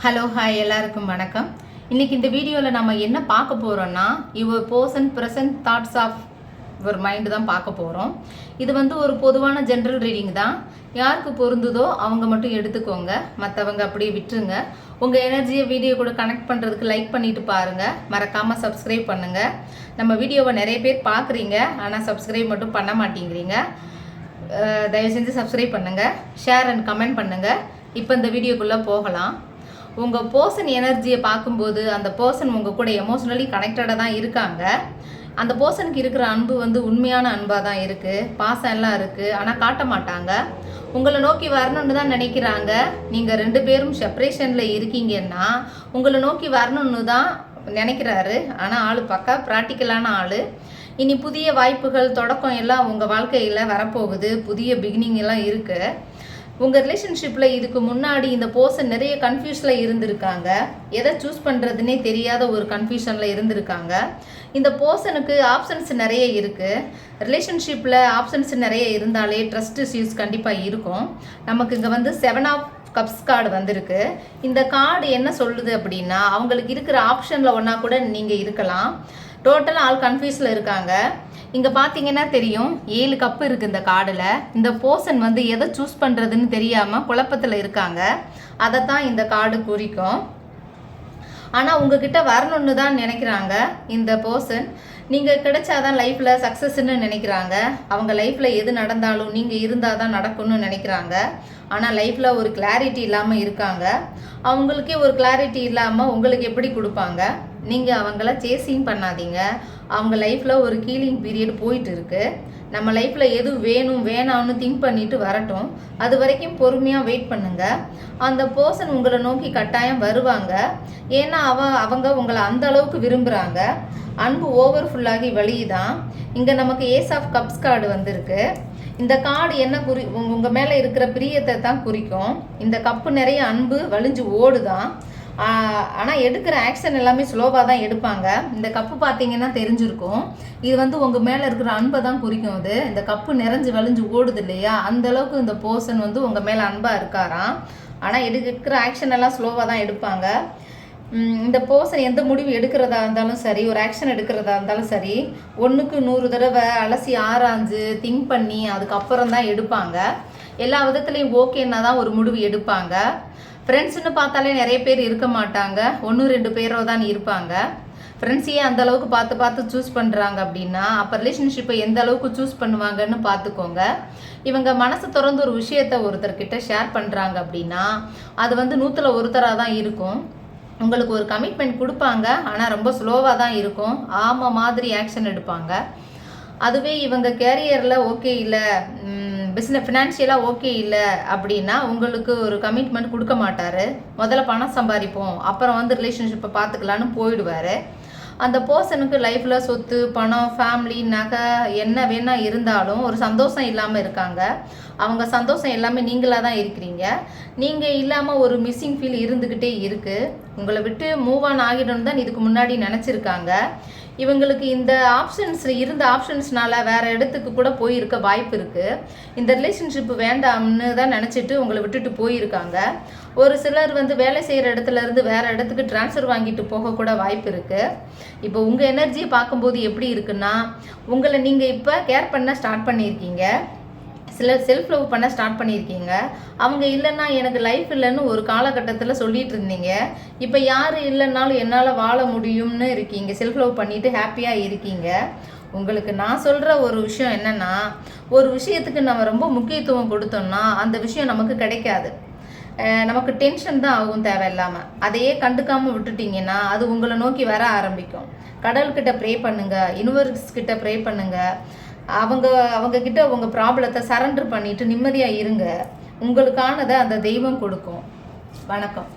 Hello hi எல்லாருக்கும் வணக்கம். இன்னைக்கு இந்த வீடியோவில் நம்ம என்ன பார்க்க போகிறோம்னா your person present thoughts of your mind தான் பார்க்க போகிறோம். இது ஒரு பொதுவான ஜென்ரல் ரீடிங் தான். யாருக்கு பொருந்துதோ அவங்க மட்டும் எடுத்துக்கோங்க, மற்றவங்க அப்படியே விட்டுருங்க. உங்கள் எனர்ஜியை வீடியோ கூட கனெக்ட் பண்ணுறதுக்கு லைக் பண்ணிட்டு பாருங்கள், மறக்காமல் சப்ஸ்கிரைப் பண்ணுங்கள். நம்ம வீடியோவை நிறைய பேர் பார்க்குறீங்க, ஆனால் சப்ஸ்கிரைப் மட்டும் பண்ண மாட்டேங்கிறீங்க. தயவு செஞ்சு சப்ஸ்கிரைப் பண்ணுங்கள், ஷேர் அண்ட் கமெண்ட் பண்ணுங்கள். இப்போ இந்த வீடியோக்குள்ளே போகலாம். உங்கள் பர்சன் எனர்ஜியை பார்க்கும்போது அந்த பர்சன் உங்கள் கூட எமோஷ்னலி கனெக்டடாக தான் இருக்காங்க. அந்த பர்சனுக்கு இருக்கிற அன்பு உண்மையான அன்பாக தான் இருக்குது, பாசம் எல்லாம் இருக்குது, ஆனால் காட்ட மாட்டாங்க. உங்களை நோக்கி வரணும்னு தான் நினைக்கிறாங்க. நீங்கள் 2 பேரும் செப்பரேஷனில் இருக்கீங்கன்னா உங்களை நோக்கி வரணும்னு தான் நினைக்கிறாரு. ஆனால் ஆள் பக்கா ப்ராக்டிக்கலான ஆள். இனி புதிய வாய்ப்புகள் தொடக்கம் எல்லாம் உங்கள் வாழ்க்கையில் வரப்போகுது. புதிய பிகினிங் எல்லாம் இருக்குது. உங்கள் ரிலேஷன்ஷிப்பில் இதுக்கு முன்னாடி இந்த பர்சன் நிறைய கன்ஃபியூஷனில் இருந்திருக்காங்க. எதை சூஸ் பண்ணுறதுனே தெரியாத ஒரு கன்ஃபியூஷனில் இருந்திருக்காங்க. இந்த பர்சனுக்கு ஆப்ஷன்ஸ் நிறைய இருக்குது. ரிலேஷன்ஷிப்பில் ஆப்ஷன்ஸ் நிறைய இருந்தாலே ட்ரஸ்ட் இஷ்யூஸ் கண்டிப்பாக இருக்கும். நமக்கு இங்கே 7 ஆஃப் கப்ஸ் கார்டு வந்திருக்கு. இந்த கார்டு என்ன சொல்லுது அப்படின்னா, அவங்களுக்கு இருக்கிற ஆப்ஷனில் ஒன்றா கூட நீங்கள் இருக்கலாம். டோட்டலாக ஆல் கன்ஃபியூஸில் இருக்காங்க. இங்கே பார்த்தீங்கன்னா தெரியும், 7 கப்பு இருக்குது இந்த கார்டில். இந்த பர்சன் எதை சூஸ் பண்ணுறதுன்னு தெரியாமல் குழப்பத்தில் இருக்காங்க. அதை தான் இந்த கார்டு குறிக்கும். ஆனால் உங்ககிட்ட வரணும்னு தான் நினைக்கிறாங்க இந்த பர்சன். நீங்கள் கிடைச்சாதான் லைஃப்பில் சக்ஸஸ்ன்னு நினைக்கிறாங்க. அவங்க லைஃப்பில் எது நடந்தாலும் நீங்கள் இருந்தால் தான் நடக்கும்னு நினைக்கிறாங்க. ஆனால் லைஃப்பில் ஒரு கிளாரிட்டி இல்லாமல் இருக்காங்க. அவங்களுக்கே ஒரு கிளாரிட்டி இல்லாமல் உங்களுக்கு எப்படி கொடுப்பாங்க? நீங்கள் அவங்கள சேசிங் பண்ணாதீங்க. அவங்க லைஃப்பில் ஒரு கீலிங் பீரியட் போயிட்டு இருக்கு. நம்ம லைஃப்பில் எது வேணும் வேணாம்னு திங்க் பண்ணிட்டு வரட்டும். அது வரைக்கும் பொறுமையாக வெயிட் பண்ணுங்க. அந்த பர்சன் உங்களை நோக்கி கட்டாயம் வருவாங்க. ஏன்னா அவங்க உங்களை அந்த அளவுக்கு விரும்புகிறாங்க. அன்பு ஓவர்ஃபுல்லாகி வழியுதான். இங்கே நமக்கு ஏஸ் ஆஃப் கப்ஸ் கார்டு வந்திருக்கு. இந்த கார்டு என்ன உங்கள் மேலே இருக்கிற பிரியத்தை தான் குறிக்கும். இந்த கப்பு நிறைய அன்பு வலிஞ்சு ஓடுதான். ஆனால் எடுக்கிற ஆக்ஷன் எல்லாமே ஸ்லோவாக தான் எடுப்பாங்க. இந்த கப்பு பார்த்தீங்கன்னா தெரிஞ்சிருக்கும். இது உங்கள் மேலே இருக்கிற அன்பை தான் குறிக்கும். அது இந்த கப்பு நிறைஞ்சு வலிஞ்சு ஓடுது இல்லையா, அந்தளவுக்கு இந்த பர்சன் உங்கள் மேலே அன்பாக இருக்காராம். ஆனால் எடுக்கிற ஆக்ஷன் எல்லாம் ஸ்லோவாக தான் எடுப்பாங்க. இந்த பர்சன் எந்த முடிவு எடுக்கிறதா இருந்தாலும் சரி, ஒரு ஆக்ஷன் எடுக்கிறதா இருந்தாலும் சரி, 1க்கு 100 தடவை அலசி ஆராய்ஞ்சு திங்க் பண்ணி அதுக்கப்புறம் தான் எடுப்பாங்க. எல்லா விதத்துலேயும் ஓகேன்னா தான் ஒரு முடிவு எடுப்பாங்க. ஃப்ரெண்ட்ஸ்ன்னு பார்த்தாலே நிறைய பேர் இருக்க மாட்டாங்க, 1-2 பேரோ தான் இருப்பாங்க. ஃப்ரெண்ட்ஸையே அந்த அளவுக்கு பார்த்து சூஸ் பண்ணுறாங்க அப்படின்னா அப்போ ரிலேஷன்ஷிப்பை எந்த அளவுக்கு சூஸ் பண்ணுவாங்கன்னு பார்த்துக்கோங்க. இவங்க மனசு திறந்து ஒரு விஷயத்த ஒருத்தர்கிட்ட ஷேர் பண்ணுறாங்க அப்படின்னா அது 100ல் ஒருத்தராக தான் இருக்கும். உங்களுக்கு ஒரு கமிட்மெண்ட் கொடுப்பாங்க, ஆனால் ரொம்ப ஸ்லோவாக தான் இருக்கும். மாதிரி ஆக்ஷன் எடுப்பாங்க. அதுவே இவங்க கேரியரில் ஓகே இல்லை, ஃபினான்ஷியலாக ஓகே இல்லை அப்படின்னா உங்களுக்கு ஒரு கமிட்மெண்ட் கொடுக்க மாட்டார். முதல்ல பணம் சம்பாதிப்போம், அப்புறம் ரிலேஷன்ஷிப்பை பார்த்துக்கலான்னு போயிடுவார். அந்த பர்சனுக்கு லைஃப்பில் சொத்து, பணம், ஃபேமிலி, நகை என்ன வேணால் இருந்தாலும் ஒரு சந்தோஷம் இல்லாமல் இருக்காங்க. அவங்க சந்தோஷம் எல்லாமே நீங்களாக தான் இருக்கிறீங்க. நீங்கள் இல்லாமல் ஒரு மிஸ்ஸிங் ஃபீல் இருந்துக்கிட்டே இருக்குது. உங்களை விட்டு மூவ் ஆன் ஆகிடணும் தான் இதுக்கு முன்னாடி நினச்சிருக்காங்க. இவங்களுக்கு இந்த இருந்த ஆப்ஷன்ஸ்னால வேறு இடத்துக்கு கூட போயிருக்க வாய்ப்பு இருக்குது. இந்த ரிலேஷன்ஷிப் வேண்டாம்னு தான் நினச்சிட்டு உங்களை விட்டுட்டு போயிருக்காங்க. ஒரு சிலர் வேலை செய்கிற இடத்துலேருந்து வேறு இடத்துக்கு ட்ரான்ஸ்ஃபர் வாங்கிட்டு போகக்கூட வாய்ப்பு இருக்குது. இப்போ உங்கள் எனர்ஜியை பார்க்கும்போது எப்படி இருக்குன்னா, உங்களை நீங்கள் இப்போ கேர் பண்ண ஸ்டார்ட் பண்ணியிருக்கீங்க. சிலர் செல்ஃப் லவ் பண்ண ஸ்டார்ட் பண்ணியிருக்கீங்க. அவங்க இல்லைன்னா எனக்கு லைஃப் இல்லைன்னு ஒரு காலகட்டத்தில் சொல்லிட்டு இருந்தீங்க. இப்போ யார் இல்லைன்னாலும் என்னால் வாழ முடியும்னு இருக்கீங்க. செல்ஃப் லவ் பண்ணிவிட்டு ஹாப்பியாக இருக்கீங்க. உங்களுக்கு நான் சொல்கிற ஒரு விஷயம் என்னென்னா, ஒரு விஷயத்துக்கு நம்ம ரொம்ப முக்கியத்துவம் கொடுத்தோம்னா அந்த விஷயம் நமக்கு கிடைக்காது. நமக்கு டென்ஷன் தான் ஆகும் தேவையில்லாமல். அதையே கண்டுக்காமல் விட்டுட்டிங்கன்னா அது உங்களை நோக்கி வர ஆரம்பிக்கும். கடவுள்கிட்ட ப்ரே பண்ணுங்கள், யூனிவர்ஸ் கிட்ட ப்ரே பண்ணுங்கள். அவங்க கிட்ட உங்கள் ப்ராப்ளத்தை சரண்டர் பண்ணிவிட்டு நிம்மதியாக இருங்க. உங்களுக்கானதை அந்த தெய்வம் கொடுக்கும். வணக்கம்.